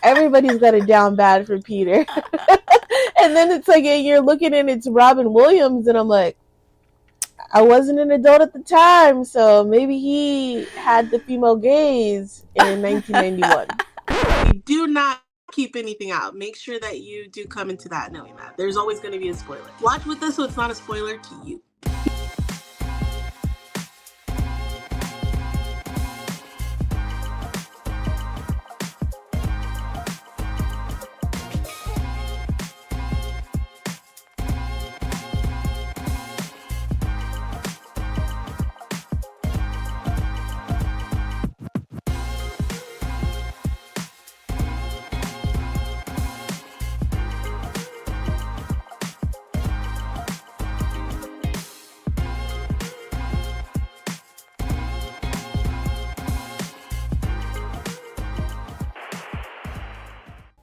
Everybody's got it down bad for Peter. And then it's like you're looking and it's Robin Williams, and I'm like, I wasn't an adult at the time, so maybe he had the female gaze in 1991. We do not keep anything out. Make sure that you do come into that knowing that there's always going to be a spoiler. Watch with us so it's not a spoiler to you.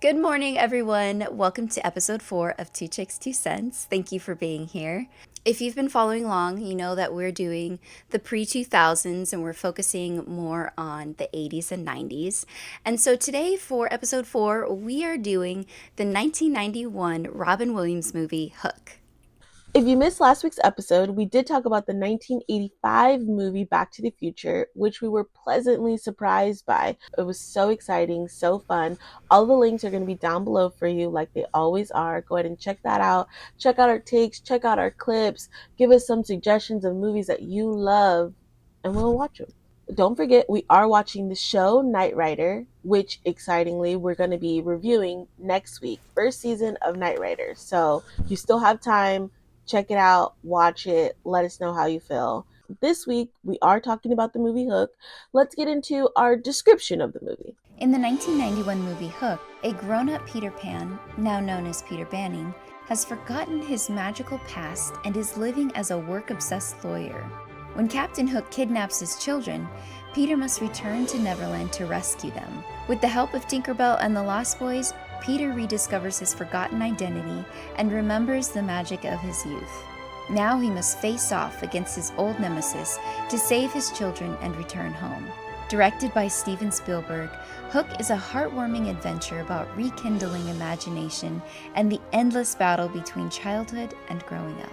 Good morning, everyone. Welcome to episode 4 of 2Chicks 2Cents. Thank you for being here. If you've been following along, you know that we're doing the pre-2000s and we're focusing more on the 80s and 90s. And so today for episode 4, we are doing the 1991 Robin Williams movie, Hook. If you missed last week's episode, we did talk about the 1985 movie Back to the Future, which we were pleasantly surprised by. It was so exciting, so fun. All the links are going to be down below for you like they always are. Go ahead and check that out. Check out our takes, check out our clips, give us some suggestions of movies that you love, and we'll watch them. Don't forget, we are watching the show Knight Rider, which excitingly we're going to be reviewing next week. First season of Knight Rider. So you still have time. Check it out, watch it, let us know how you feel. This week, we are talking about the movie Hook. Let's get into our description of the movie. In the 1991 movie Hook, a grown-up Peter Pan, now known as Peter Banning, has forgotten his magical past and is living as a work-obsessed lawyer. When Captain Hook kidnaps his children, Peter must return to Neverland to rescue them. With the help of Tinkerbell and the Lost Boys, Peter rediscovers his forgotten identity and remembers the magic of his youth. Now he must face off against his old nemesis to save his children and return home. Directed by Steven Spielberg, Hook is a heartwarming adventure about rekindling imagination and the endless battle between childhood and growing up.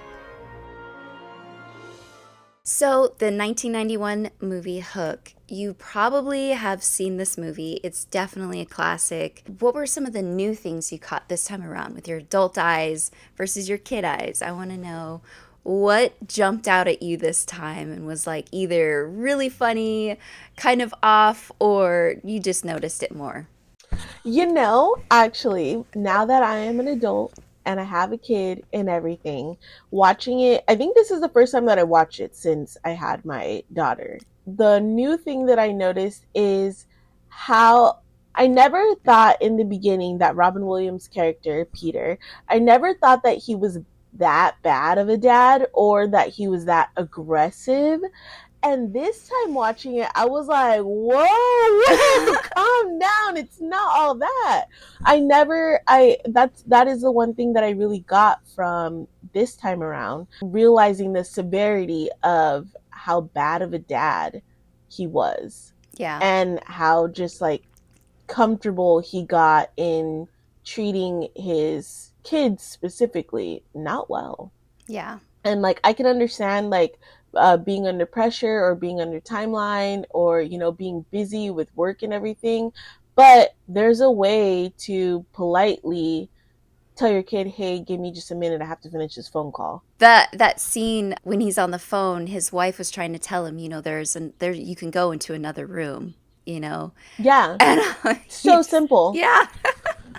So, the 1991 movie Hook, you probably have seen this movie. It's definitely a classic. What were some of the new things you caught this time around with your adult eyes versus your kid eyes? I want to know what jumped out at you this time and was like either really funny, kind of off, or you just noticed it more. You know, actually, now that I am an adult and I have a kid and everything, watching it, I think this is the first time that I watched it since I had my daughter. The new thing that I noticed is how I never thought in the beginning that Robin Williams' character, Peter, I never thought that he was that bad of a dad or that he was that aggressive. And this time watching it, I was like, whoa, calm down. It's not all that. That is the one thing that I really got from this time around, realizing the severity of how bad of a dad he was. Yeah. And how just like comfortable he got in treating his kids specifically not well. Yeah. And like I can understand like being under pressure or being under timeline or, you know, being busy with work and everything. But there's a way to politely tell your kid, hey, give me just a minute. I have to finish this phone call. That scene when he's on the phone, his wife was trying to tell him, you know, there you can go into another room, you know. Yeah. And so simple. Yeah.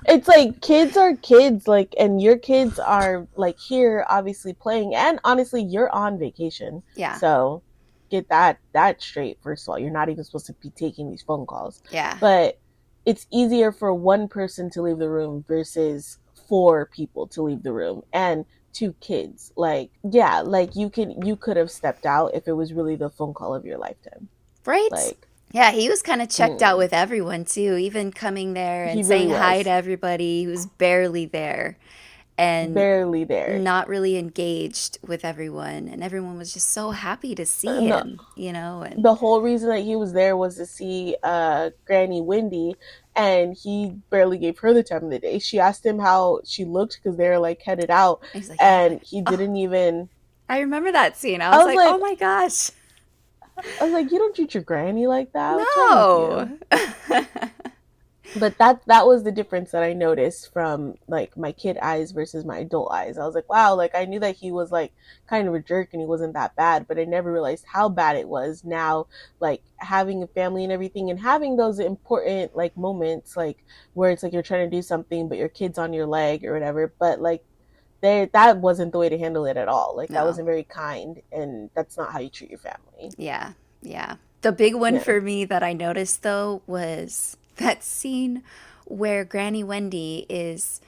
It's like kids are kids, like, and your kids are like here obviously playing, and honestly you're on vacation. Yeah. So get that straight. First of all, you're not even supposed to be taking these phone calls. Yeah. But it's easier for one person to leave the room versus 4 people to leave the room and 2 kids. Like, yeah, like you could have stepped out if it was really the phone call of your lifetime. Right. Like, yeah, he was kind of checked out with everyone too, even coming there and saying hi to everybody. He was barely there. And barely there, not really engaged with everyone, and everyone was just so happy to see him, you know. And the whole reason that he was there was to see Granny Wendy, and he barely gave her the time of the day. She asked him how she looked because they were like headed out, He's like, yeah. and he Oh, didn't even. I remember that scene. I I was was like, oh like, my gosh. you don't treat your granny like that. What's wrong with you? No. But that was the difference that I noticed from like my kid eyes versus my adult eyes. I was like, wow, like I knew that he was like kind of a jerk and he wasn't that bad, but I never realized how bad it was. Now, like having a family and everything and having those important like moments like where it's like you're trying to do something but your kid's on your leg or whatever, but like that wasn't the way to handle it at all. Like that No. wasn't very kind, and that's not how you treat your family. Yeah. Yeah. The big one Yeah. for me that I noticed though was that scene where Granny Wendy is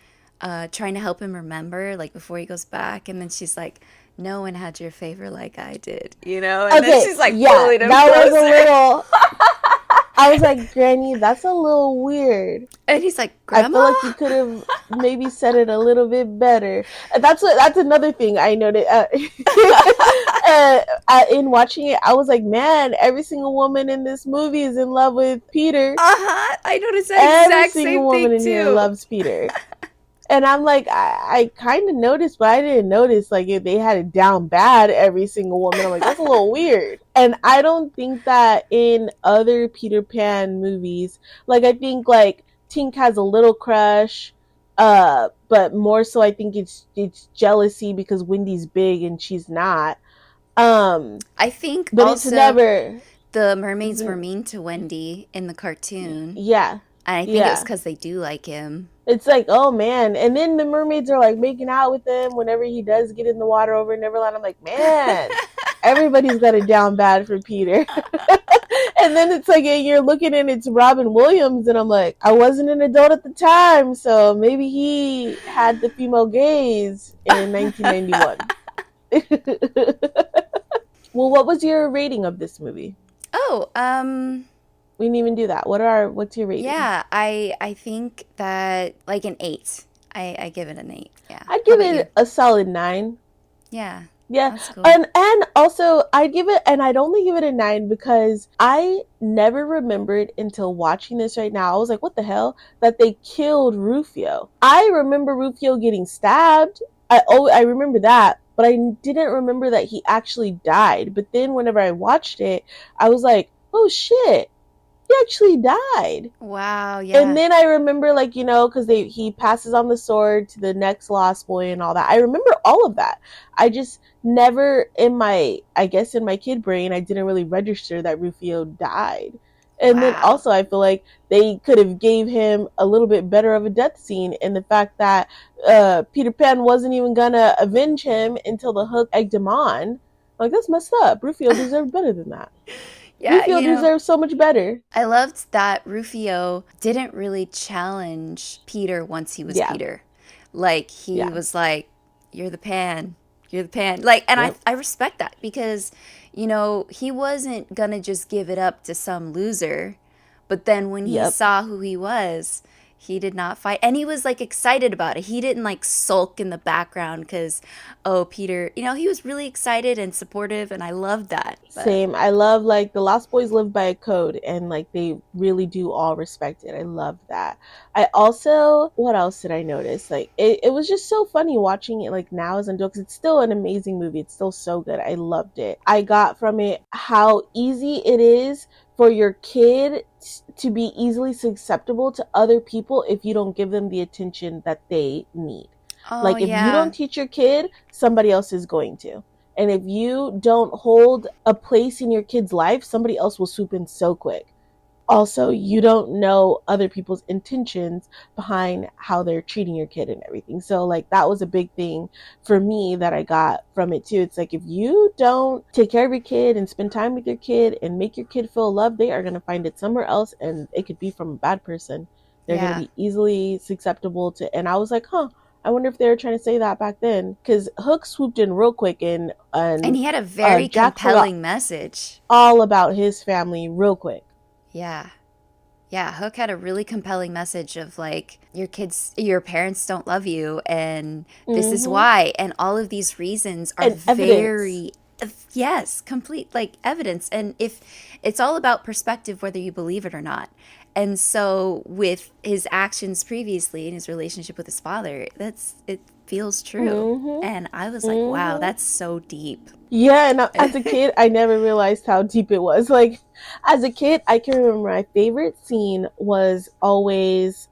trying to help him remember, like before he goes back, and then she's like, "No one had your favor like I did," and then Okay, she's like yeah, pulling him that was a closer, little. I was like, Granny, that's a little weird. and he's like, I "Grandma." feel like you could have maybe said it a little bit better. That's another thing I noted. In watching it, I was like, man, every single woman in this movie is in love with Peter. I noticed that Every exact single same woman thing in here too. loves Peter. And I'm like, I kind of noticed, but I didn't notice like if they had it down bad, every single woman. I'm like, that's a little weird. And I don't think that in other Peter Pan movies, like I think like Tink has a little crush, but more so I think it's jealousy because Wendy's big and she's not. Um, I think but it's also never, the mermaids were mean to Wendy in the cartoon, yeah, and I think it was yeah. because they do like him. It's like, oh man. And then the mermaids are like making out with him whenever he does get in the water over Neverland. I'm like, man, everybody's got it down bad for Peter. And then it's like, you're looking and it's Robin Williams. And I'm like, I wasn't an adult at the time. So maybe he had the female gaze in 1991. Well, what was your rating of this movie? Oh, We didn't even do that. What's your rating? yeah, I think that like an 8. I give it an 8. Yeah. I'd How give about you? it a solid 9. Yeah, Yeah, that's cool. and also I'd give it, and I'd only give it a 9 because I never remembered until watching this right now. I was like, what the hell? That they killed Rufio. I remember Rufio getting stabbed. I remember that, but I didn't remember that he actually died. But then whenever I watched it, I was like, oh shit, he actually died. Wow, And yeah. then I remember, like, because he passes on the sword to the next Lost Boy and all that. I remember all of that. I just never I guess in my kid brain, I didn't really register that Rufio died. And then Wow. also, I feel like they could have gave him a little bit better of a death scene, and the fact that Peter Pan wasn't even gonna avenge him until the Hook egged him on. Like, that's messed up. Rufio deserved better than that. Yeah, Rufio deserves so much better. I loved that Rufio didn't really challenge Peter once he was Yeah, Peter. Like he yeah, was like, "You're the Pan, you're the Pan." Like, and I yep, I respect that because, he wasn't gonna just give it up to some loser. But then when he yep. saw who he was, he did not fight, and he was like excited about it. He didn't like sulk in the background because, oh, Peter, he was really excited and supportive, and I loved that. But Same. I love like the Lost Boys live by a code and like they really do all respect it. I love that. I also, what else did I notice? Like it was just so funny watching it like now as an adult because it's still an amazing movie. It's still so good. I loved it. I got from it how easy it is for your kid to be easily susceptible to other people if you don't give them the attention that they need. oh Like if you yeah, don't teach your kid, somebody else is going to. And if you don't hold a place in your kid's life, somebody else will swoop in so quick. Also, you don't know other people's intentions behind how they're treating your kid and everything. So, like, that was a big thing for me that I got from it too. It's like if you don't take care of your kid and spend time with your kid and make your kid feel loved, they are going to find it somewhere else, and it could be from a bad person. They're going to yeah. be easily susceptible to. And I was like, huh. I wonder if they were trying to say that back then, because Hook swooped in real quick, and And he had a very Jack forgot compelling message. all about his family real quick. Yeah. Yeah, Hook had a really compelling message of like your parents don't love you and this is Mm-hmm. why, and all of these reasons are And evidence. very, yes, complete like evidence. And if it's all about perspective whether you believe it or not. And so with his actions previously in his relationship with his father, it feels true. Mm-hmm. And I was like, wow, Mm-hmm. that's so deep. Yeah, and as a kid, I never realized how deep it was. Like, as a kid, I can remember my favorite scene was always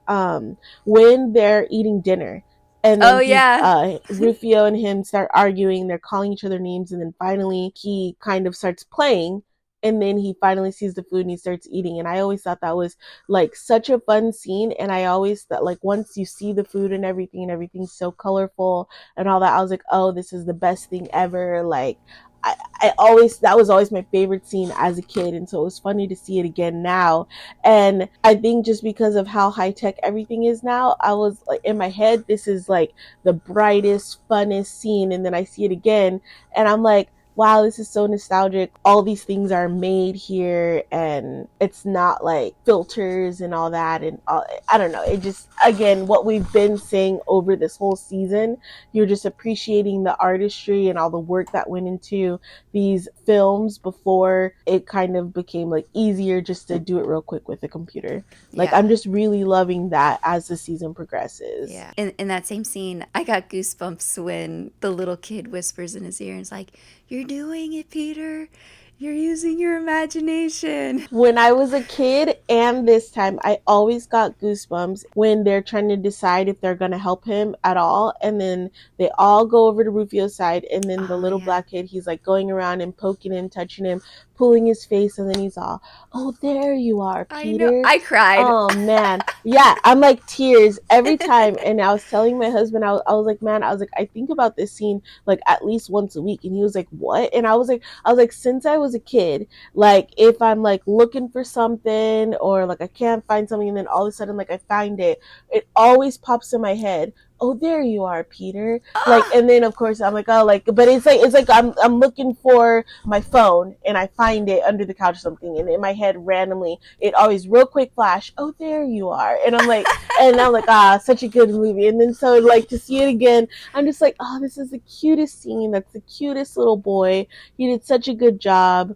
when they're eating dinner, and Oh then yeah. Rufio and him start arguing. They're calling each other names, and then finally he kind of starts playing. And then he finally sees the food and he starts eating. And I always thought that was like such a fun scene. And I always thought, like, once you see the food and everything's so colorful and all that, I was like, oh, this is the best thing ever. Like, I always, that was always my favorite scene as a kid, and so it was funny to see it again now. And I think just because of how high tech everything is now, I was like, in my head, this is like the brightest, funnest scene, and then I see it again, and I'm like, wow, this is so nostalgic. All these things are made here, and it's not like filters and all that. And all, I don't know. It just, again, what we've been saying over this whole season, you're just appreciating the artistry and all the work that went into these films before it kind of became like easier just to do it real quick with a computer. Like, Yeah. I'm just really loving that as the season progresses. Yeah. In that same scene, I got goosebumps when the little kid whispers in his ear and is like, "You're doing it, Peter. You're using your imagination." When I was a kid and this time, I always got goosebumps when they're trying to decide if they're going to help him at all. And then they all go over to Rufio's side. And then the Oh, little yeah. black kid, he's like going around and poking him, touching him, pulling his face. And then he's all, oh, there you are, I know. Peter. I cried. Oh, man. Yeah, I'm like tears every time. And I was telling my husband, I was like, man, I was like, I think about this scene like at least once a week. And he was like, what? And I was like, since I was a kid, like if I'm like looking for something or like I can't find something and then all of a sudden like I find it, it always pops in my head, oh, there you are, Peter. Like, Oh, and then of course I'm like, oh, like, but it's like I'm looking for my phone and I find it under the couch or something, and in my head randomly it always real quick flash, oh, there you are. And I'm like, ah, such a good movie. And then so like to see it again, I'm just like, oh, this is the cutest scene. That's the cutest little boy. He did such a good job.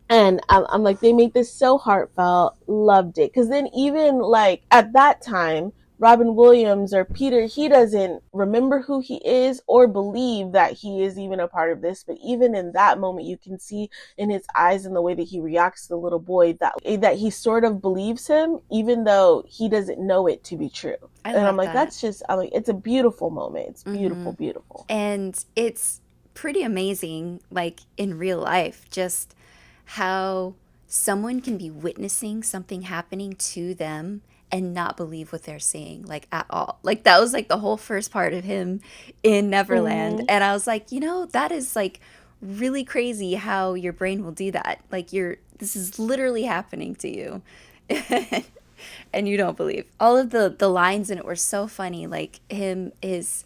And I'm like, they made this so heartfelt, loved it. Because then even like at that time, Robin Williams or Peter, he doesn't remember who he is or believe that he is even a part of this. But even in that moment, you can see in his eyes and the way that he reacts to the little boy that he sort of believes him, even though he doesn't know it to be true. I And I'm love like, that. that's just, I'm like, it's a beautiful moment. It's Mm-hmm. beautiful, beautiful. And it's pretty amazing, like in real life, just how someone can be witnessing something happening to them and not believe what they're seeing, like at all. Like that was like the whole first part of him in Neverland. Mm-hmm. And I was like, that is like really crazy how your brain will do that. Like this is literally happening to you. And you don't believe. All of the lines in it were so funny. Like his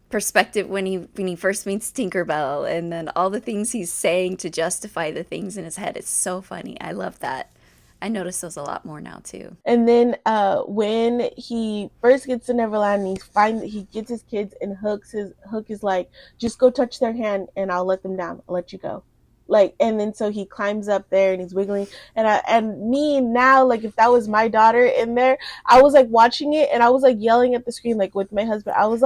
perspective when he first meets Tinkerbell, and then all the things he's saying to justify the things in his head. It's so funny. I love that. I notice those a lot more now too. And then when he first gets to Neverland, and he gets his kids, and Hook is like, just go touch their hand and I'll let them down. I'll let you go. Like, and then so he climbs up there and he's wiggling, and me now, like if that was my daughter in there, I was like watching it and I was like yelling at the screen like with my husband. I would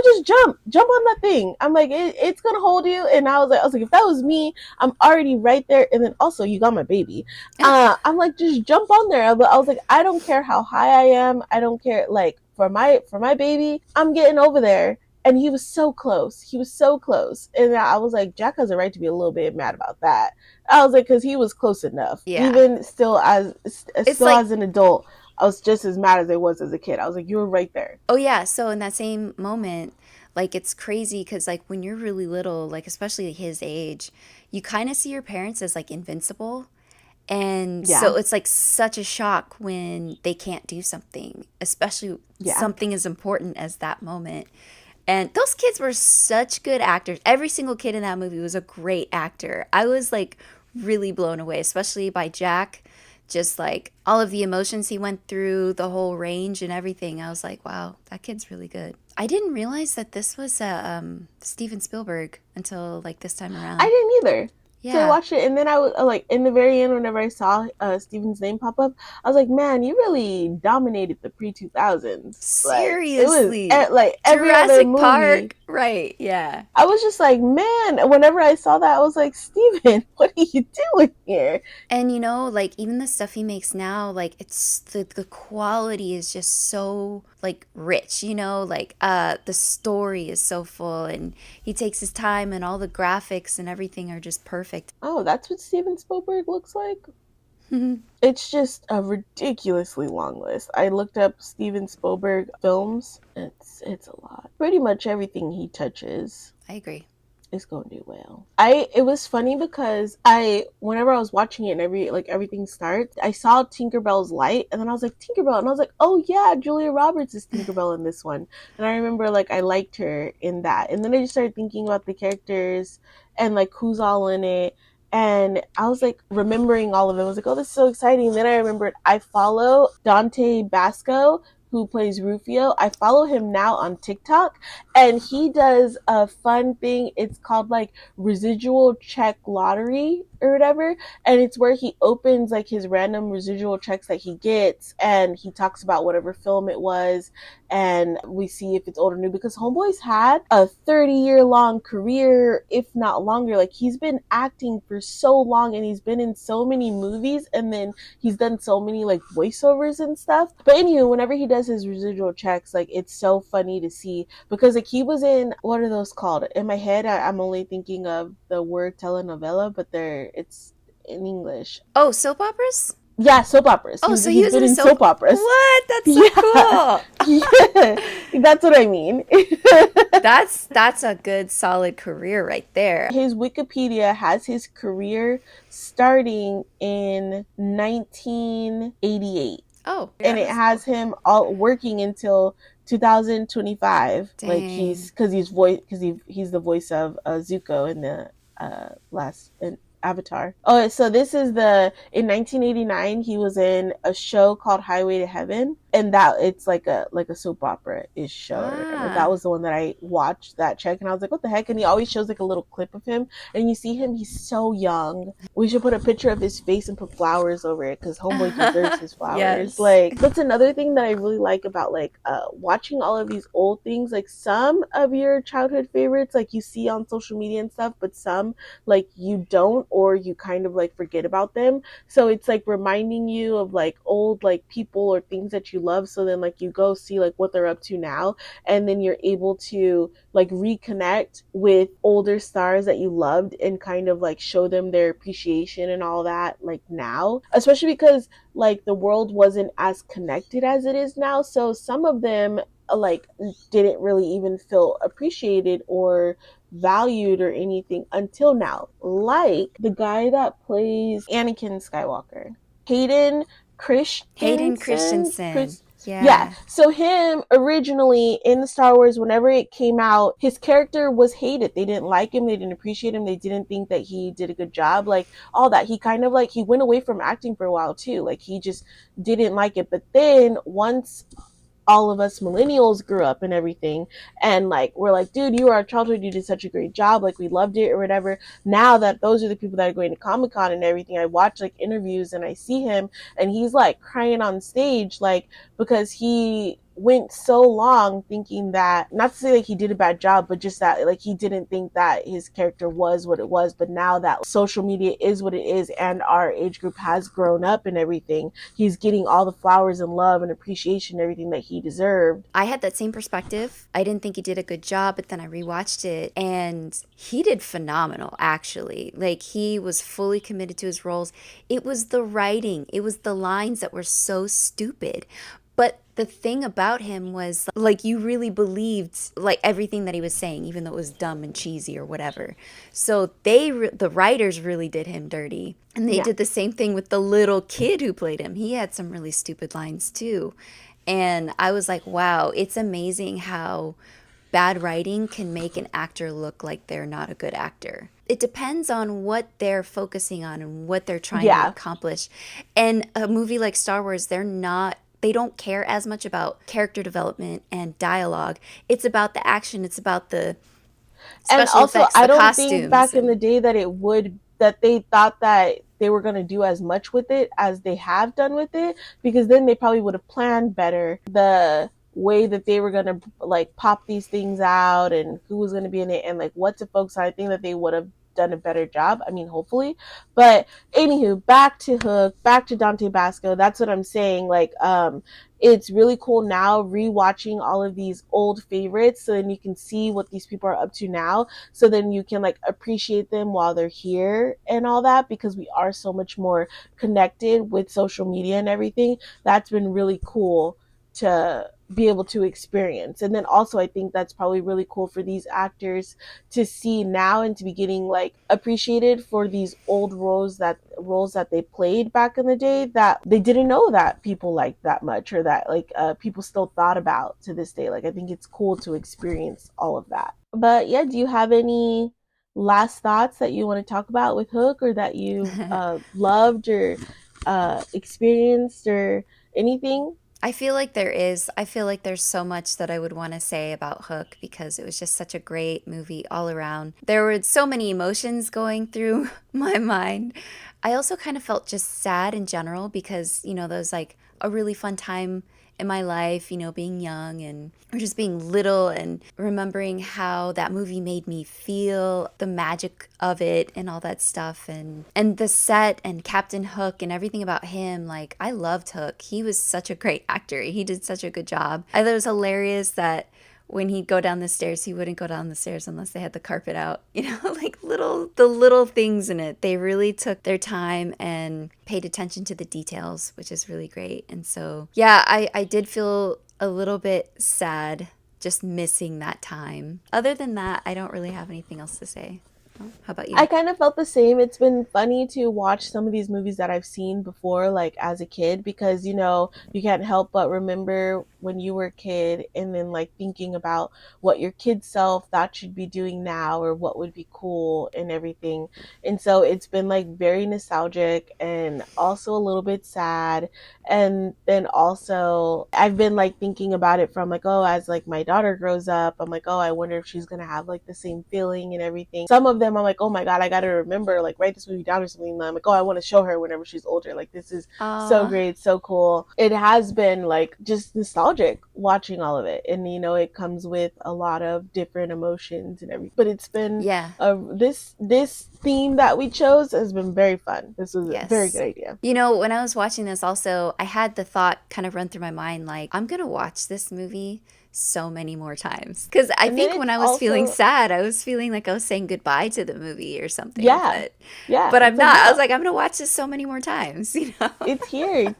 just jump on that thing. I'm like, it's gonna hold you. And I was like, if that was me, I'm already right there. And then also you got my baby. I'm like, just jump on there. But I was like, I don't care how high I am. I don't care. Like for my baby, I'm getting over there. And he was so close. He was so close. And I was like, Jack has a right to be a little bit mad about that. I was like, because he was close enough. Yeah. Even It's still like, as an adult, I was just as mad as I was as a kid. I was like, you were right there. oh yeah, so in that same moment, like it's crazy because like when you're really little, like especially his age, you kind of see your parents as like invincible. And Yeah, so it's like such a shock when they can't do something, especially yeah. something as important as that moment. And those kids were such good actors. Every single kid in that movie was a great actor. I was like really blown away, especially by Jack. Just like all of the emotions he went through, the whole range and everything. I was like, wow, that kid's really good. I didn't realize that this was Steven Spielberg until like this time I around. didn't either. So I Yeah. watched it, and then I was like, in the very end, whenever I saw Steven's name pop up, I was like, man, you really dominated the pre 2000s. Like it was Seriously. like every other Jurassic movie. Park. Right. Yeah. I was just like, man. Whenever I saw that, I was like, Steven, what are you doing here? And like even the stuff he makes now, like it's the quality is just so like rich, like the story is so full and he takes his time and all the graphics and everything are just perfect. Oh, that's what Steven Spielberg looks like. It's just a ridiculously long list. I looked up Steven Spielberg films. It's a lot. Pretty much everything he touches I agree. is going to do well. It was funny because I whenever I was watching it and everything starts, I saw Tinkerbell's light and then I was like Tinkerbell and I was like, "Oh yeah, Julia Roberts is Tinkerbell in this one." And I remember like I liked her in that. And then I just started thinking about the characters and like who's all in it. And I was like remembering all of it. I was like, "Oh, this is so exciting." And then I remembered I follow Dante Basco, who plays Rufio. I follow him now on TikTok, and he does a fun thing. It's called like residual check lottery or whatever, and it's where he opens like his random residual checks that he gets, and he talks about whatever film it was, and we see if it's old or new, because Homeboy's had a 30-year long career, if not longer. Like he's been acting for so long and he's been in so many movies, and then he's done so many like voiceovers and stuff. But anywho, whenever he does his residual checks, like it's so funny to see, because like he was in, what are those called? In my head, I'm only thinking of the word telenovela, but it's in English. Oh, soap operas? Yeah, soap operas. Oh, so he He's was in been a in soap. soap operas. What? That's so Yeah, cool. yeah, that's what I mean. That's a good solid career right there. His Wikipedia has his career starting in 1988, Oh, yeah, and it that's cool. has him all working until 2025. Like Dang. he's the voice of Zuko in the last in Avatar. Oh, so this is the in 1989 he was in a show called Highway to Heaven, and that it's like a soap opera ish show or whatever. That Ah. was the one that I watched that check, and I was like, what the heck? And he always shows like a little clip of him, and you see him, he's so young. We should put a picture of his face and put flowers over it, because Homeboy deserves his flowers. Yes. Like that's another thing that I really like about like watching all of these old things. Like some of your childhood favorites like you see on social media and stuff, but some like you don't, or you kind of like forget about them. So it's like reminding you of like old like people or things that you love, so then like you go see like what they're up to now, and then you're able to like reconnect with older stars that you loved and kind of like show them their appreciation and all that like now, especially because like the world wasn't as connected as it is now, so some of them like didn't really even feel appreciated or valued or anything until now. Like the guy that plays Anakin Skywalker, Hayden Hayden Christensen. Christensen. Yeah, Yeah. so him originally in the Star Wars, whenever it came out, his character was hated. They didn't like him, they didn't appreciate him, they didn't think that he did a good job, like all that. He kind of like he went away from acting for a while too. Like he just didn't like it. But then once all of us millennials grew up and everything, and like we're like, dude, you were our childhood, you did such a great job, like we loved it or whatever. Now that those are the people that are going to Comic-Con and everything, I watch like interviews and I see him, and he's like crying on stage, like because he went so long thinking that, not to say like he did a bad job, but just that like he didn't think that his character was what it was. But now that social media is what it is and our age group has grown up and everything, he's getting all the flowers and love and appreciation and everything that he deserved. I had that same perspective. I didn't think he did a good job, but then I rewatched it and he did phenomenal, actually. Like, he was fully committed to his roles. It was the writing, it was the lines that were so stupid. But the thing about him was, like, you really believed, like, everything that he was saying, even though it was dumb and cheesy or whatever. So the writers really did him dirty. And they Yeah. did the same thing with the little kid who played him. He had some really stupid lines, too. And I was like, wow, it's amazing how bad writing can make an actor look like they're not a good actor. It depends on what they're focusing on and what they're trying to Yeah. accomplish. And a movie like Star Wars, they don't care as much about character development and dialogue. It's about the action, it's about the And special also, effects, I the don't think costumes back in and the day that it would that they thought that they were going to do as much with it as they have done with it, because then they probably would have planned better the way that they were going to like pop these things out and who was going to be in it and like what to focus on. I think that they would have done a better job. I mean, hopefully. But anywho, back to Hook, back to Dante Basco. That's what I'm saying. Like, it's really cool now rewatching all of these old favorites so then you can see what these people are up to now, so then you can like appreciate them while they're here and all that, because we are so much more connected with social media and everything. That's been really cool to be able to experience. And then also I think that's probably really cool for these actors to see now and to be getting like appreciated for these old roles that they played back in the day that they didn't know that people liked that much, or that like people still thought about to this day. Like, I think it's cool to experience all of that. But yeah, do you have any last thoughts that you want to talk about with Hook, or that you loved or experienced or anything? I feel like there is. I feel like there's so much that I would want to say about Hook because it was just such a great movie all around. There were so many emotions going through my mind. I also kind of felt just sad in general because, there was like a really fun time in my life, being young and or just being little and remembering how that movie made me feel, the magic of it and all that stuff, and the set and Captain Hook and everything about him. Like, I loved Hook. He was such a great actor. He did such a good job. I thought it was hilarious that when he'd go down the stairs, he wouldn't go down the stairs unless they had the carpet out. Like the little things in it. They really took their time and paid attention to the details, which is really great. And so, yeah, I did feel a little bit sad just missing that time. Other than that, I don't really have anything else to say. How about I you? kind of felt the same. It's been funny to watch some of these movies that I've seen before, like as a kid, because you can't help but remember when you were a kid, and then like thinking about what your kid self thought should be doing now, or what would be cool and everything. And so it's been like very nostalgic and also a little bit sad. And then also I've been like thinking about it from like, oh, as like my daughter grows up, I'm like, oh, I wonder if she's gonna have like the same feeling and everything. Some of them I'm like, oh my god, I gotta remember, like, write this movie down or something. And I'm like, oh, I want to show her whenever she's older. Like, this is so Uh, great, so cool. It has been like just nostalgic watching all of it, and it comes with a lot of different emotions and everything. But it's been yeah. this theme that we chose has been very fun. This was a very good Yes. idea. When I was watching this, also, I had the thought kind of run through my mind like, I'm going to watch this movie so many more times. Because I And then think when it's I was feeling also, sad, I was feeling like I was saying goodbye to the movie or something. yeah, But I'm it's like not. I was no, like, I'm going to watch this so many more times, it's here.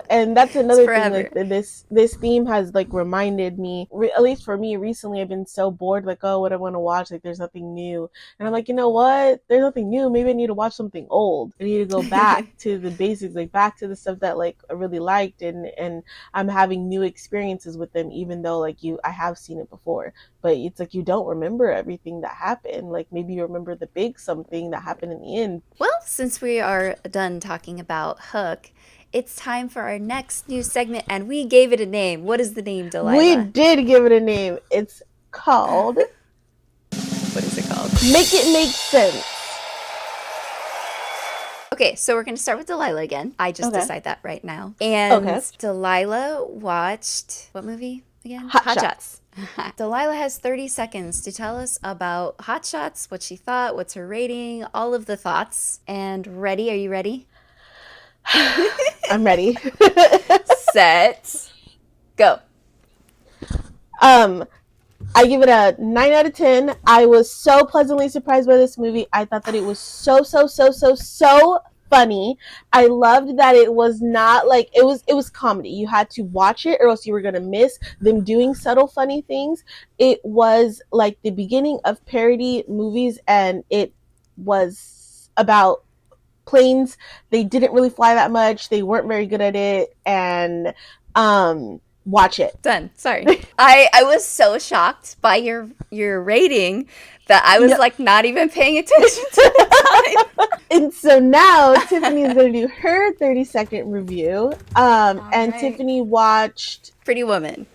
And that's It's another thing, like forever. this theme has like reminded me, at least for me recently, I've been so bored, like, oh, what I want to watch, like there's nothing new. And I'm like, you know what, there's nothing new, maybe I need to watch something old. I need to go back to the basics, like back to the stuff that like I really liked, and I'm having new experiences with them, even though like I have seen it before. But it's like you don't remember everything that happened. Like, maybe you remember the big something that happened in the end. Well, since we are done talking about Hook, it's time for our next new segment, and we gave it a name. What is the name, We Delilah? did give it a name. It's called What is it called? Make It Make Sense. Okay, so we're going to start with Delilah again. I just Okay. decide that right now. And Okay. Delilah watched what movie again? Hot Hot Shots. Shots. Delilah has 30 seconds to tell us about Hot Shots, what she thought, what's her rating, all of the thoughts. And ready? Are you ready? I'm ready. Set, go. um, I give it a 9 out of 10. I was so pleasantly surprised by this movie. I thought that it was so, so, so, so, so funny. I loved that it was not like it was comedy. You had to watch it or else you were going to miss them doing subtle funny things. It was like the beginning of parody movies, and it was about planes. They didn't really fly that much. They weren't very good at it, and watch it. Done. Sorry. I was so shocked by your rating that I was No. like not even paying attention to the time. And so now Tiffany is going to do her 30-second review. All And right. Tiffany watched Pretty Woman.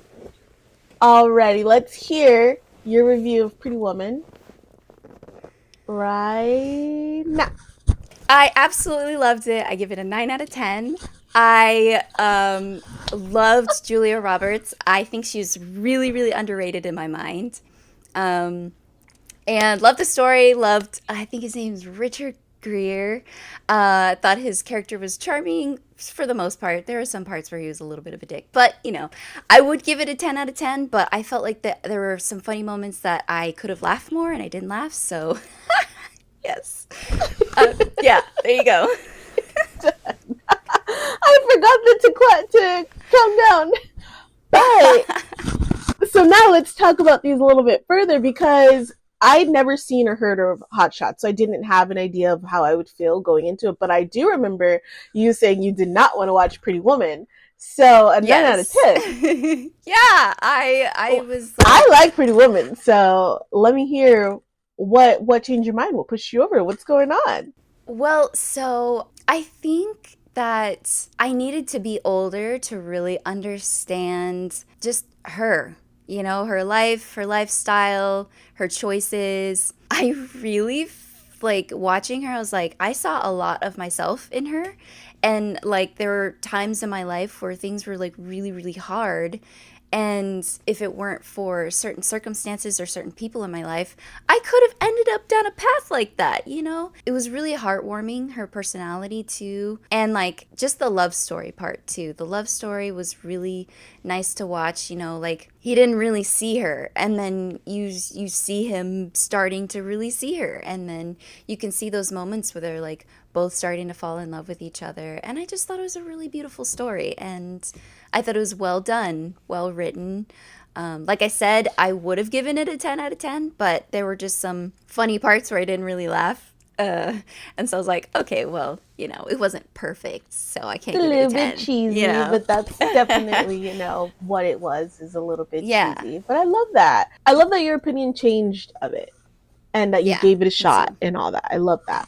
already. Let's hear your review of Pretty Woman. right now. I absolutely loved it. I give it a 9 out of 10. I loved Julia Roberts. I think she's really, really underrated in my mind. Um, and loved the story. Loved, I think his name's Richard Gere. Thought his character was charming for the most part. There are some parts where he was a little bit of a dick, but I would give it a 10 out of 10. But I felt like that there were some funny moments that I could have laughed more, and I didn't laugh. So yes, yeah, there you go. I forgot that to calm down. But so now let's talk about these a little bit further because I'd never seen or heard of Hot Shots, so I didn't have an idea of how I would feel going into it. But I do remember you saying you did not want to watch Pretty Woman. So a 9 out of Yes. 10. Yeah, I was I like, like Pretty Woman, so let me hear what changed your mind, what pushed you over, what's going on. well, so I think that I needed to be older to really understand just her, her life, her lifestyle, her choices. I really like watching her. I was like, I saw a lot of myself in her. And like, there were times in my life where things were like really, really hard. And if it weren't for certain circumstances or certain people in my life, I could have ended up down a path like that. It was really heartwarming, her personality too. And like just the love story part too. The love story was really nice to watch, like he didn't really see her. And then you see him starting to really see her. And then you can see those moments where they're like both starting to fall in love with each other. And I just thought it was a really beautiful story. And I thought it was well done, well written. Like I said, I would have given it a 10 out of 10, but there were just some funny parts where I didn't really laugh. And so I was like, okay, well, it wasn't perfect, so I It's can't a give it a little bit 10, cheesy, but that's definitely, what it was is a little bit Yeah, cheesy. But I love that. I love that your opinion changed of it and that you yeah, gave it a me shot too. and all that. I love that.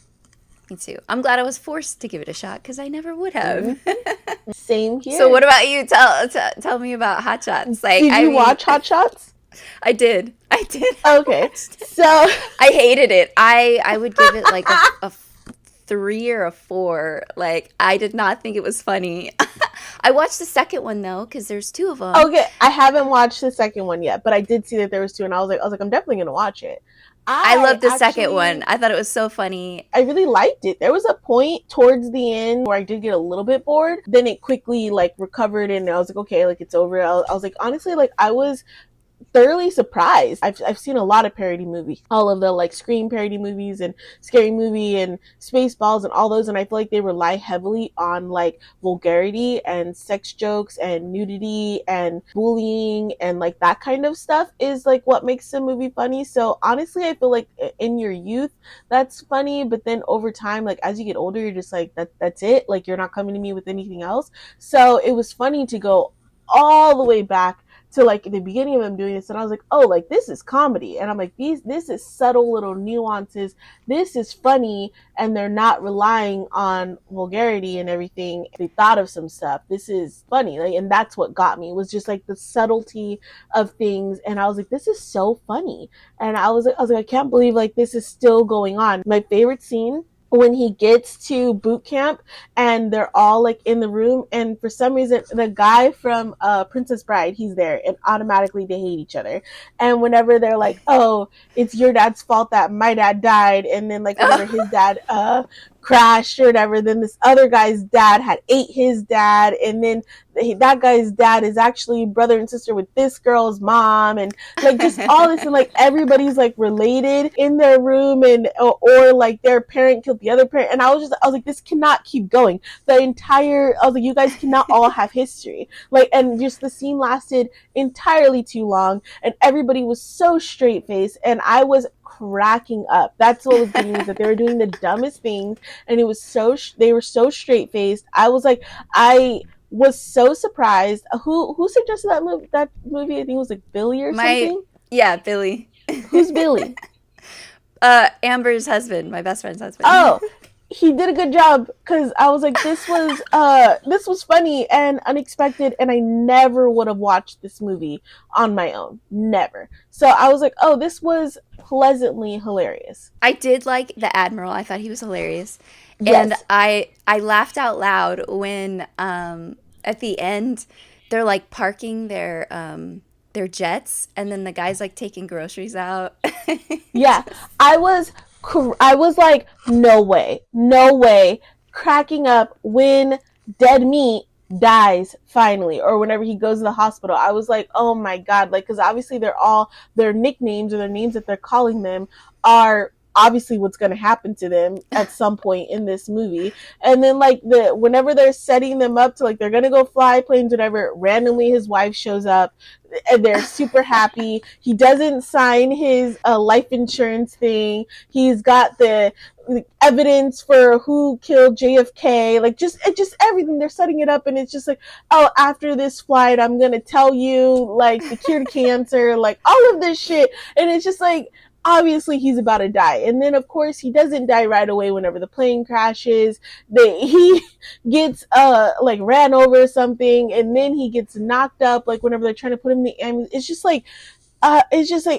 Me too. I'm glad I was forced to give it a shot because I never would Hmm. have. Same So here. what about you? Tell me about Hot Shots. Like, Did I you mean, watch Hot Shots? I did. I did. I Okay. watched it. So I hated it. I would give it like a 3 or a 4. Like, I did not think it was funny. I watched the second one though because there's two of them. okay, I haven't watched the second one yet, but I did see that there was two, and I was like, I'm definitely gonna watch it. I I loved the second one. actually, I thought it was so funny. I really liked it. There was a point towards the end where I did get a little bit bored. Then it quickly like recovered, and I was like, okay, like it's over. I was like, honestly, like I was thoroughly surprised. I've seen a lot of parody movies, all of the like Scream parody movies and Scary Movie and Spaceballs and all those, and I feel like they rely heavily on like vulgarity and sex jokes and nudity and bullying and like that kind of stuff is like what makes the movie funny. So honestly, I feel like in your youth that's funny, but then over time, like as you get older, you're just like that's it. Like you're not coming to me with anything else. So it was funny to go all the way back to like the beginning of him doing this, and I was like, oh, like this is comedy, and I'm like, this is subtle little nuances, this is funny, and they're not relying on vulgarity and everything. They thought of some stuff. This is funny, like, and that's what got me. It was just like the subtlety of things, and I was like, this is so funny, and I was like, I can't believe like this is still going on. My favorite scene when he gets to boot camp and they're all like in the room, and for some reason the guy from Princess Bride, he's there, and automatically they hate each other. And whenever they're like, oh, it's your dad's fault that my dad died, and then like whenever his dad crashed or whatever, then this other guy's dad had ate his dad, and then that guy's dad is actually brother and sister with this girl's mom, and like just all this, and like everybody's like related in their room, and or like their parent killed the other parent, and I was like, this cannot keep going. The entire, I was like, you guys cannot all have history, like, and just the scene lasted entirely too long, and everybody was so straight faced, and I was cracking up. That's what was getting me, is that they were doing the dumbest things, and it was they were so straight faced. I was like, I was so surprised. Who suggested that movie? I think it was like Billy or My something. Yeah, Billy. Who's Billy? Amber's husband, my best friend's husband. Oh, he did a good job because I was like, this was funny and unexpected, and I never would have watched this movie on my own, never. So I was like, oh, this was pleasantly hilarious. I did like the Admiral. I thought he was hilarious. And Yes, I laughed out loud when at the end they're like parking their jets and then the guy's like taking groceries out. yeah, Just I was like, no way, no way, cracking up when Dead Meat dies finally, or whenever he goes to the hospital. I was like, oh my god, like, because obviously they're all their nicknames or their names that they're calling them are obviously what's going to happen to them at some point in this movie. And then like whenever they're setting them up to like they're going to go fly planes, whatever, randomly his wife shows up and they're super happy. He doesn't sign his life insurance thing. He's got the evidence for who killed JFK. Like just everything. They're setting it up, and it's just like, oh, after this flight, I'm gonna tell you like the cure to cancer, like all of this shit, and it's just like. Obviously, he's about to die, and then of course he doesn't die right away. Whenever the plane crashes, he gets like ran over or something, and then he gets knocked up like whenever they're trying to put him in the ambulance. It's just like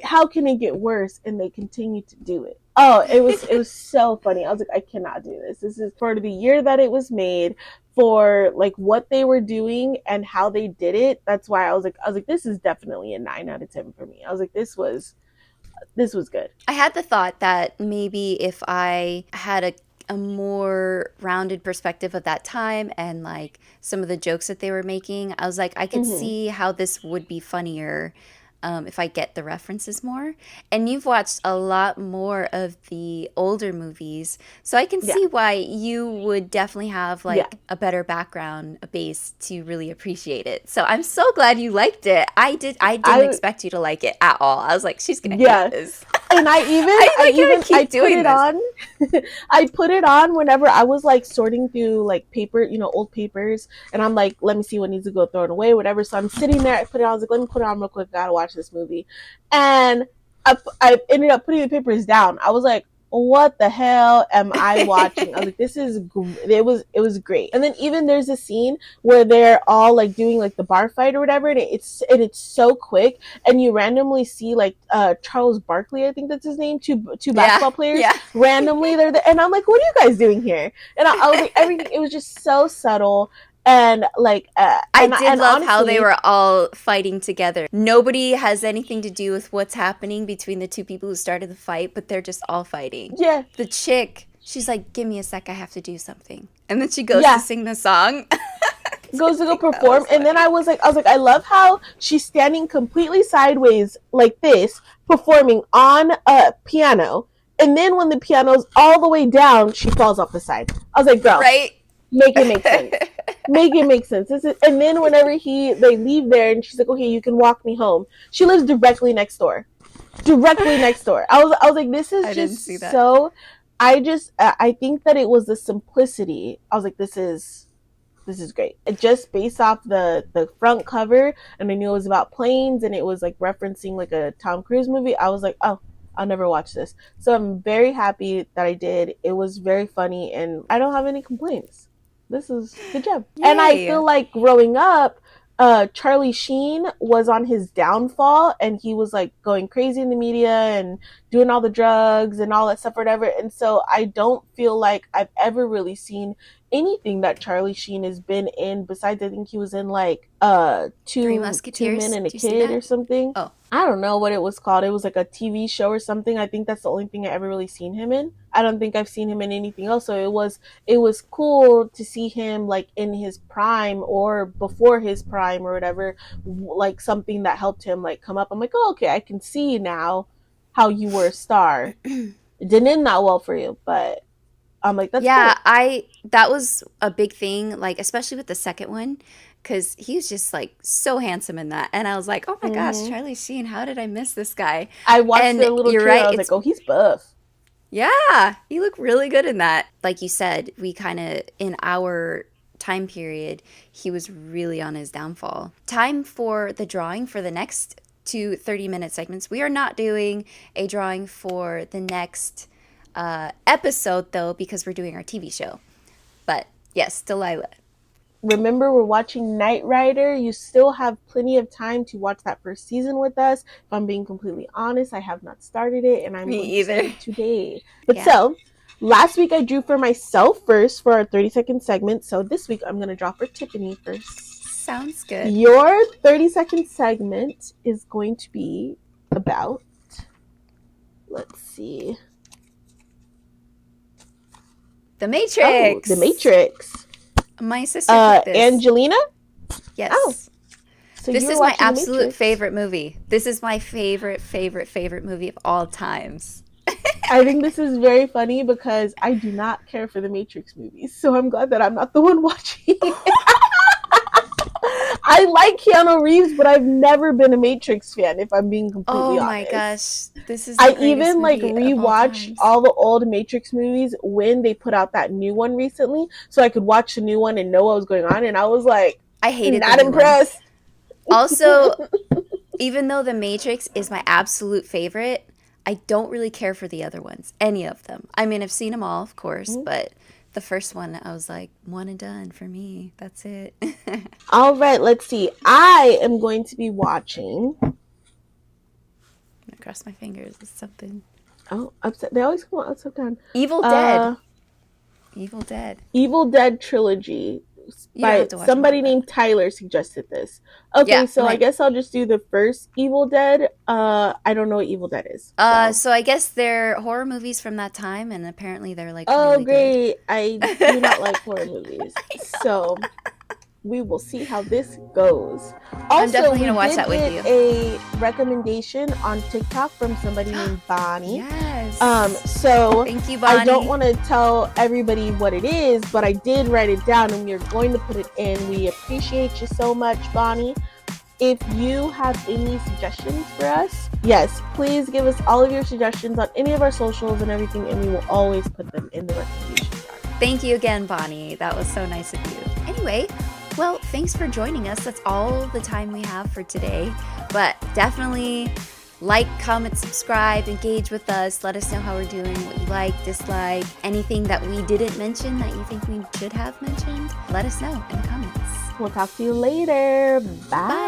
how can it get worse, and they continue to do it. Oh, it was so funny. I was like, I cannot do this. This is for the year that it was made, for like what they were doing and how they did it. That's why I was like this is definitely a 9 out of 10 for me. I was like this was good. I had the thought that maybe if I had a more rounded perspective of that time and like some of the jokes that they were making, I was like, I could Hmm. see how this would be funnier if I get the references more. And you've watched a lot more of the older movies, so I can Yeah, see why you would definitely have yeah. like a better background, a base to really appreciate it. So I'm so glad you liked it. I didn't I expect you to like it at all. I was like, she's gonna hate yeah. this. And I like how I I keep put doing it this. on. I put it on whenever I was like sorting through like paper, old papers, and I'm like, let me see what needs to go thrown away, whatever. So I'm sitting there, I put it on. I was like, let me put it on real quick. Gotta watch this movie, and I ended up putting the papers down. I was like, what the hell am I watching? I was like, it was great. And then even there's a scene where they're all like doing like the bar fight or whatever, and it's so quick, and you randomly see like Charles Barkley, I think that's his name, two Yeah, basketball players yeah. randomly they're there, and I'm like, what are you guys doing here? And I was like, everything, it was just so subtle, and like I did and love how they honestly, were all fighting together. Nobody has anything to do with what's happening between the two people who started the fight, but they're just all fighting. yeah, The chick, she's like, "Give me a sec, I have to do something." And then she goes to yeah, sing the song. goes to go That was perform, and then funny. I was like, I love how she's standing completely sideways like this, performing on a piano, and then when the piano's all the way down, she falls off the side. I was like, girl, Right? make it make sense. Make it make sense. And then whenever they leave there, and she's like, okay, you can walk me home. She lives directly next door. Directly next door. I was like, this is I didn't see just that. so. I think that it was the simplicity. I was like, this is great. It just based off the front cover, and I knew it was about planes, and it was like referencing like a Tom Cruise movie. I was like, oh, I'll never watch this. So I'm very happy that I did. It was very funny, and I don't have any complaints. This is good job. And I Yay. feel like growing up, Charlie Sheen was on his downfall, and he was like going crazy in the media and doing all the drugs and all that stuff or whatever. And so I don't feel like I've ever really seen anything that Charlie Sheen has been in, besides I think he was in like Three two men Musketeers. and a Do you see kid that? or something. Oh, I don't know what it was called. It was like a TV show or something. I think that's the only thing I ever really seen him in. I don't think I've seen him in anything else. So it was cool to see him like in his prime or before his prime or whatever, like something that helped him like come up. I'm like, oh, okay, I can see now how you were a star. It didn't end that well for you, but I'm like, that's yeah, cool. I that was a big thing, like especially with the second one, because he was just like so handsome in that, and I was like, oh my gosh, Hmm. Charlie Sheen, how did I miss this guy? I watched And the little you're trailer. right, I was like, it's oh, he's buff. yeah, you look really good in that. Like you said, we kind of in our time period, he was really on his downfall. Time for the drawing for the next two 30-minute segments. We are not doing a drawing for the next episode, though, because we're doing our TV show. But yes, Delilah. Remember, we're watching Knight Rider. You still have plenty of time to watch that first season with us. If I'm being completely honest, I have not started it, and I'm Me going to either. start it today. But Yeah. so, last week I drew for myself first for our 30-second segment. So this week I'm going to draw for Tiffany first. Sounds good. Your 30-second segment is going to be about, let's see. The Matrix. Oh, The Matrix. My sister picked this. Angelina? Yes. Oh. So this is my absolute favorite movie. This is my favorite movie of all times. I think this is very funny because I do not care for the Matrix movies. So I'm glad that I'm not the one watching it. I like Keanu Reeves, but I've never been a Matrix fan, if I'm being completely honest. Oh my gosh. This is I even rewatched all the old Matrix movies when they put out that new one recently, so I could watch the new one and know what was going on, and I was like, I hated not impressed. Also, even though The Matrix is my absolute favorite, I don't really care for the other ones, any of them. I mean, I've seen them all, of course, but the first one, I was like, one and done for me. That's it. All right, let's see. I am going to be watching. I'm gonna cross my fingers. It's something. Oh, upside. They always come out upside down. Evil Dead. Evil Dead. Evil Dead trilogy. By somebody named Tyler suggested this. Okay, yeah, so I guess I'll just do the first Evil Dead. I don't know what Evil Dead is. So I guess they're horror movies from that time, and apparently they're like. Oh, really great! Good. I do not like horror movies, so we will see how this goes. Also, I'm definitely gonna watch that with you. A recommendation on TikTok from somebody named Bonnie. Yes. So thank you, Bonnie. I don't want to tell everybody what it is, but I did write it down, and we are going to put it in. We appreciate you so much, Bonnie. If you have any suggestions for us, yes, please give us all of your suggestions on any of our socials and everything, and we will always put them in the recommendation jar. Thank you again, Bonnie. That was so nice of you. Anyway, well, thanks for joining us. That's all the time we have for today. But definitely like, comment, subscribe, engage with us. Let us know how we're doing, what you like, dislike, anything that we didn't mention that you think we should have mentioned. Let us know in the comments. We'll talk to you later. Bye.